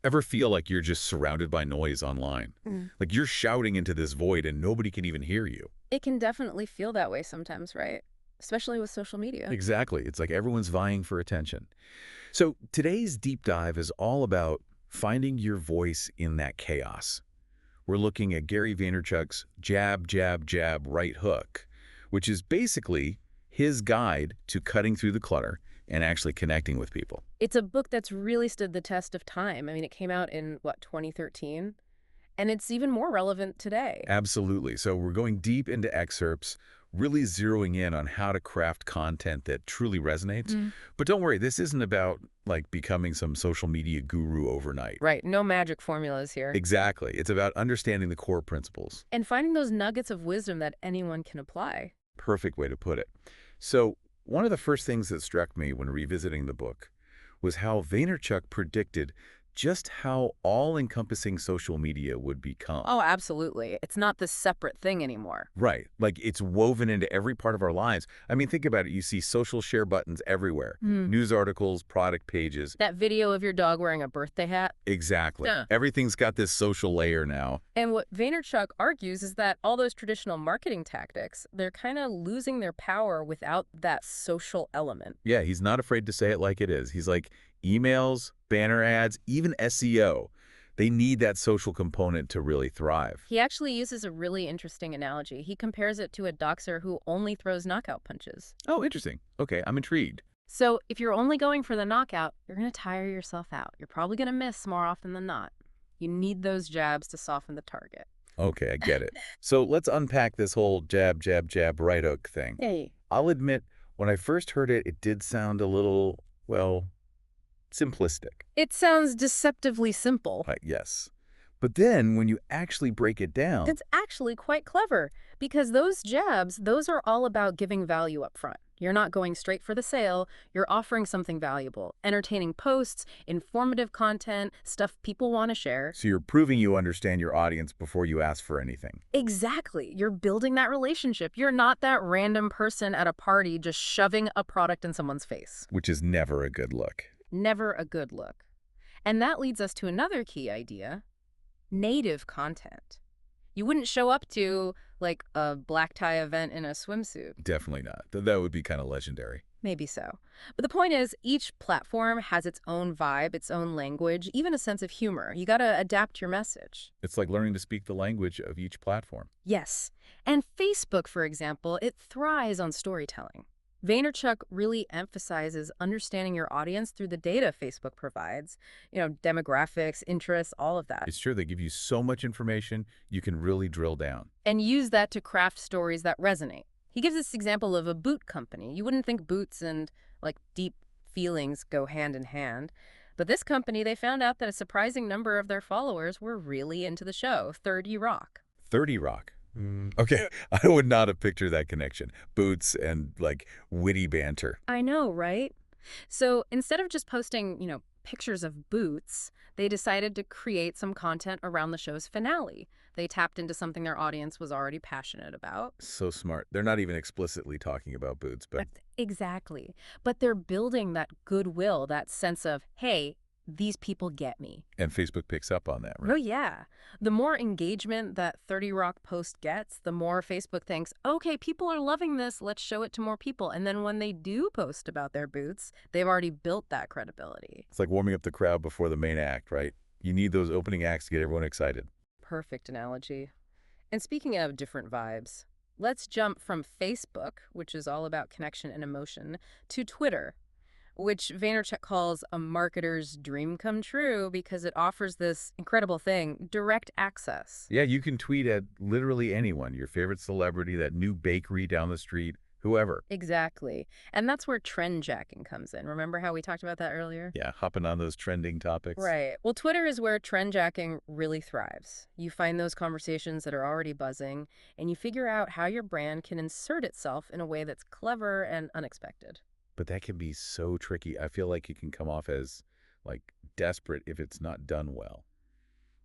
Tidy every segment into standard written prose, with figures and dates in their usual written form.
Ever feel like you're just surrounded by noise online? Mm. Like you're shouting into this void and nobody can even hear you. It can definitely feel that way sometimes, right? Especially with social media. Exactly. It's like everyone's vying for attention. So today's deep dive is all about finding your voice in that chaos. We're looking at Gary Vaynerchuk's jab, jab, jab, right hook, which is basically his guide to cutting through the clutter and actually connecting with people. It's a book that's really stood the test of time. I mean, it came out in, what, 2013? And it's even more relevant today. Absolutely. So we're going deep into excerpts, really zeroing in on how to craft content that truly resonates. Mm. But don't worry, this isn't about like becoming some social media guru overnight. Right, no magic formulas here. Exactly. It's about understanding the core principles. And finding those nuggets of wisdom that anyone can apply. Perfect way to put it. So one of the first things that struck me when revisiting the book was how Vaynerchuk predicted just how all-encompassing social media would become. Oh, absolutely. It's not this separate thing anymore. Right. Like it's woven into every part of our lives. I mean, think about it. You see social share buttons everywhere. Mm. News articles, product pages. That video of your dog wearing a birthday hat. Exactly. Yeah. Everything's got this social layer now. And what Vaynerchuk argues is that all those traditional marketing tactics, they're kind of losing their power without that social element. Yeah, he's not afraid to say it like it is. He's like, emails, banner ads, even SEO. They need that social component to really thrive. He actually uses a really interesting analogy. He compares it to a boxer who only throws knockout punches. Oh, interesting. Okay, I'm intrigued. So if you're only going for the knockout, you're going to tire yourself out. You're probably going to miss more often than not. You need those jabs to soften the target. Okay, I get it. So let's unpack this whole jab, jab, jab, right hook thing. Hey. I'll admit, when I first heard it, it did sound a little, well, simplistic. It sounds deceptively simple. Yes. But then when you actually break it down, It's actually quite clever because those jabs, those are all about giving value up front. You're not going straight for the sale. You're offering something valuable, entertaining posts, informative content, stuff people want to share. so you're proving you understand your audience before you ask for anything. Exactly. You're building that relationship. You're not that random person at a party just shoving a product in someone's face. Which is never a good look. Never a good look. And that leads us to another key idea: native content. You wouldn't show up to, like, a black tie event in a swimsuit. Definitely not. That would be kind of legendary. Maybe so. But the point is, each platform has its own vibe, its own language, even a sense of humor. You gotta adapt your message. It's like learning to speak the language of each platform. Yes. And Facebook, for example, it thrives on storytelling. Vaynerchuk really emphasizes understanding your audience through the data Facebook provides, demographics, interests, all of that. It's true, they give you so much information, you can really drill down. And use that to craft stories that resonate. He gives this example of a boot company. You wouldn't think boots and, like, deep feelings go hand in hand. But this company, they found out that a surprising number of their followers were really into the show, 30 Rock. 30 Rock. Okay, I would not have pictured that connection. Boots and, like, witty banter. I know, right? So instead of just posting, pictures of boots, they decided to create some content around the show's finale. They tapped into something their audience was already passionate about. So smart. They're not even explicitly talking about boots, but Exactly. But they're building that goodwill, that sense of, hey, these people get me. and Facebook picks up on that, Oh, right? yeah. The more engagement that 30 Rock post gets, the more Facebook thinks, okay, people are loving this, let's show it to more people. And then when they do post about their boots, they've already built that credibility. It's like warming up the crowd before the main act, right? You need those opening acts to get everyone excited. Perfect analogy. And speaking of different vibes, let's jump from Facebook, which is all about connection and emotion, to Twitter, which Vaynerchuk calls a marketer's dream come true because it offers this incredible thing, direct access. Yeah, you can tweet at literally anyone, your favorite celebrity, that new bakery down the street, whoever. Exactly. And that's where trend jacking comes in. Remember how we talked about that earlier? Yeah, hopping on those trending topics. Right. Well, Twitter is where trend jacking really thrives. You find those conversations that are already buzzing, and you figure out how your brand can insert itself in a way that's clever and unexpected. But that can be so tricky. I feel like it can come off as, like, desperate if it's not done well.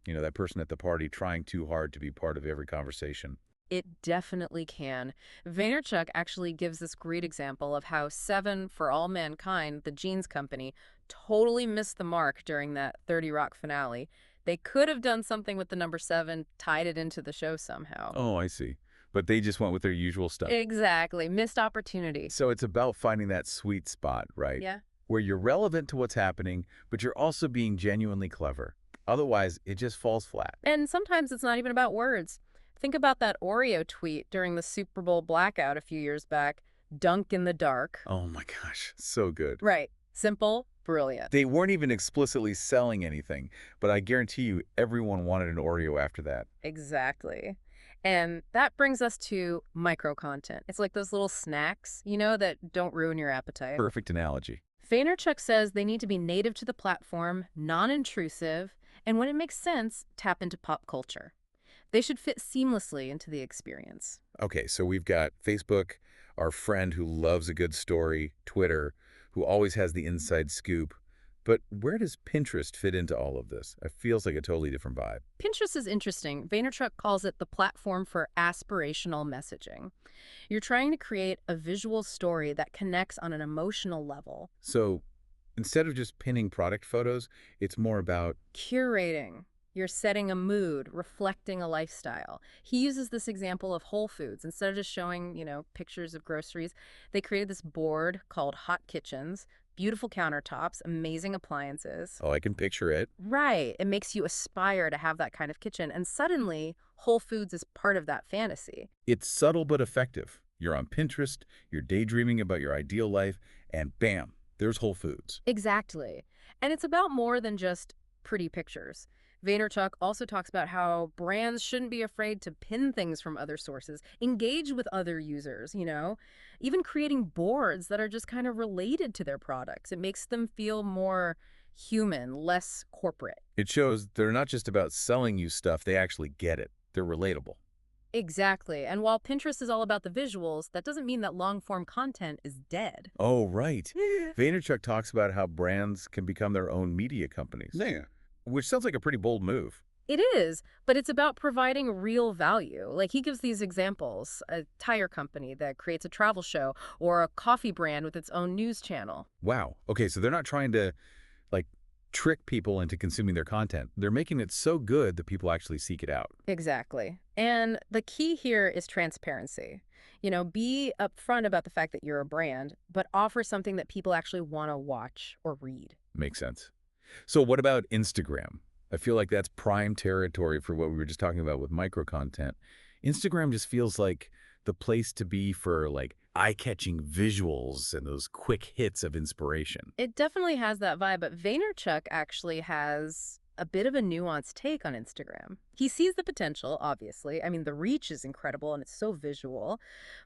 You know, that person at the party trying too hard to be part of every conversation. It definitely can. Vaynerchuk actually gives this great example of how Seven for All Mankind, the jeans company, totally missed the mark during that 30 Rock finale. They could have done something with the number 7, tied it into the show somehow. Oh, I see. But they just went with their usual stuff. Exactly. Missed opportunity. So it's about finding that sweet spot, right? Yeah. Where you're relevant to what's happening, but you're also being genuinely clever. Otherwise, it just falls flat. And sometimes it's not even about words. Think about that Oreo tweet during the Super Bowl blackout a few years back. Dunk in the dark. Oh my gosh, so good. Right. Simple, brilliant. They weren't even explicitly selling anything, but I guarantee you everyone wanted an Oreo after that. Exactly. And that brings us to micro content. It's like those little snacks, that don't ruin your appetite. Perfect analogy. Vaynerchuk says they need to be native to the platform, non-intrusive, and when it makes sense, tap into pop culture. They should fit seamlessly into the experience. Okay, so we've got Facebook, our friend who loves a good story, Twitter, who always has the inside scoop. But where does Pinterest fit into all of this? It feels like a totally different vibe. Pinterest is interesting. Vaynerchuk calls it the platform for aspirational messaging. You're trying to create a visual story that connects on an emotional level. So instead of just pinning product photos, it's more about, Curating. You're setting a mood, reflecting a lifestyle. He uses this example of Whole Foods. Instead of just showing, pictures of groceries, they created this board called Hot Kitchens, beautiful countertops, amazing appliances. oh, I can picture it. Right. It makes you aspire to have that kind of kitchen. And suddenly, Whole Foods is part of that fantasy. It's subtle but effective. You're on Pinterest, you're daydreaming about your ideal life, and bam, there's Whole Foods. Exactly. And it's about more than just pretty pictures. Vaynerchuk also talks about how brands shouldn't be afraid to pin things from other sources, engage with other users, even creating boards that are just kind of related to their products. It makes them feel more human, less corporate. It shows they're not just about selling you stuff, they actually get it. They're relatable. Exactly. And while Pinterest is all about the visuals, that doesn't mean that long-form content is dead. Oh, right. Vaynerchuk talks about how brands can become their own media companies. Yeah. Which sounds like a pretty bold move. It is, but it's about providing real value. Like he gives these examples, a tire company that creates a travel show or a coffee brand with its own news channel. Wow. Okay, so they're not trying to, like, trick people into consuming their content. They're making it so good that people actually seek it out. Exactly. And the key here is transparency. Be upfront about the fact that you're a brand, but offer something that people actually want to watch or read. Makes sense. So what about Instagram? I feel like that's prime territory for what we were just talking about with micro content. Instagram just feels like the place to be for like eye-catching visuals and those quick hits of inspiration. It definitely has that vibe, but Vaynerchuk actually has a bit of a nuanced take on Instagram. He sees the potential, obviously. I mean, the reach is incredible and it's so visual,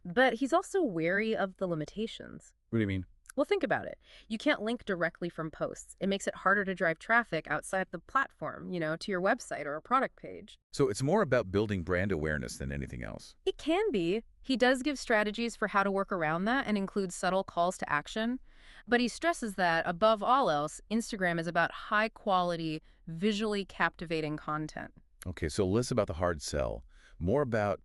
but he's also wary of the limitations. What do you mean? Well, think about it. You can't link directly from posts. It makes it harder to drive traffic outside the platform, to your website or a product page. So it's more about building brand awareness than anything else. It can be. He does give strategies for how to work around that and includes subtle calls to action. But he stresses that, above all else, Instagram is about high-quality, visually captivating content. Okay, so less about the hard sell, more about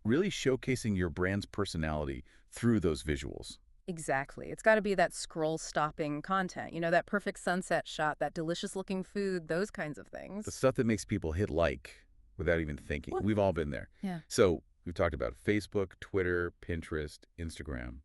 really showcasing your brand's personality through those visuals. Exactly. It's got to be that scroll-stopping content, that perfect sunset shot, that delicious-looking food, those kinds of things. The stuff that makes people hit like without even thinking. What? We've all been there. Yeah. So we've talked about Facebook, Twitter, Pinterest, Instagram.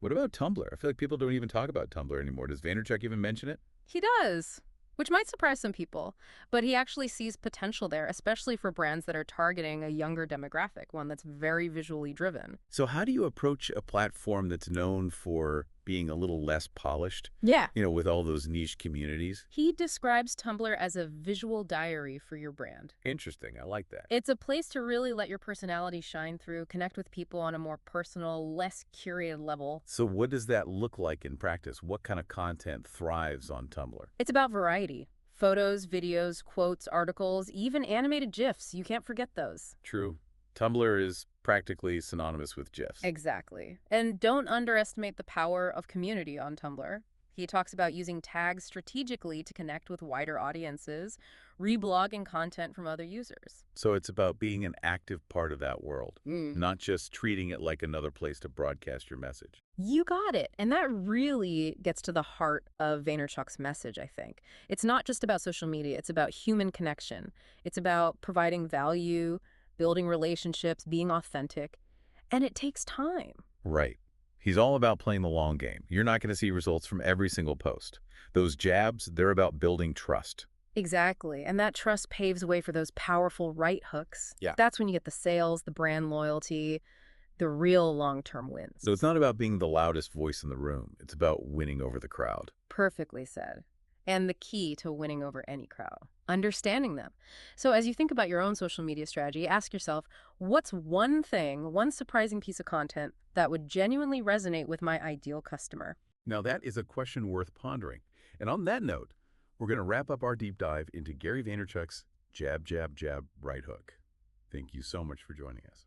What about Tumblr? I feel like people don't even talk about Tumblr anymore. Does Vaynerchuk even mention it? He does, which might surprise some people, but he actually sees potential there, especially for brands that are targeting a younger demographic, one that's very visually driven. So how do you approach a platform that's known for being a little less polished, Yeah. with all those niche communities? He describes Tumblr as a visual diary for your brand. Interesting. I like that. It's a place to really let your personality shine through, connect with people on a more personal, less curated level. So what does that look like in practice? What kind of content thrives on Tumblr? It's about variety. Photos, videos, quotes, articles, even animated GIFs. You can't forget those. True. Tumblr is practically synonymous with GIFs. Exactly. And don't underestimate the power of community on Tumblr. He talks about using tags strategically to connect with wider audiences, reblogging content from other users. So it's about being an active part of that world, Mm. not just treating it like another place to broadcast your message. You got it. And that really gets to the heart of Vaynerchuk's message, I think. It's not just about social media, it's about human connection. It's about providing value, building relationships, being authentic. And it takes time. Right. He's all about playing the long game. You're not going to see results from every single post. Those jabs, they're about building trust. Exactly. And that trust paves way for those powerful right hooks. Yeah. That's when you get the sales, the brand loyalty, the real long-term wins. So it's not about being the loudest voice in the room. It's about winning over the crowd. Perfectly said. And the key to winning over any crowd, understanding them. So as you think about your own social media strategy, ask yourself, what's one thing, one surprising piece of content that would genuinely resonate with my ideal customer? Now that is a question worth pondering. And on that note, we're going to wrap up our deep dive into Gary Vaynerchuk's jab, jab, jab, right hook. Thank you so much for joining us.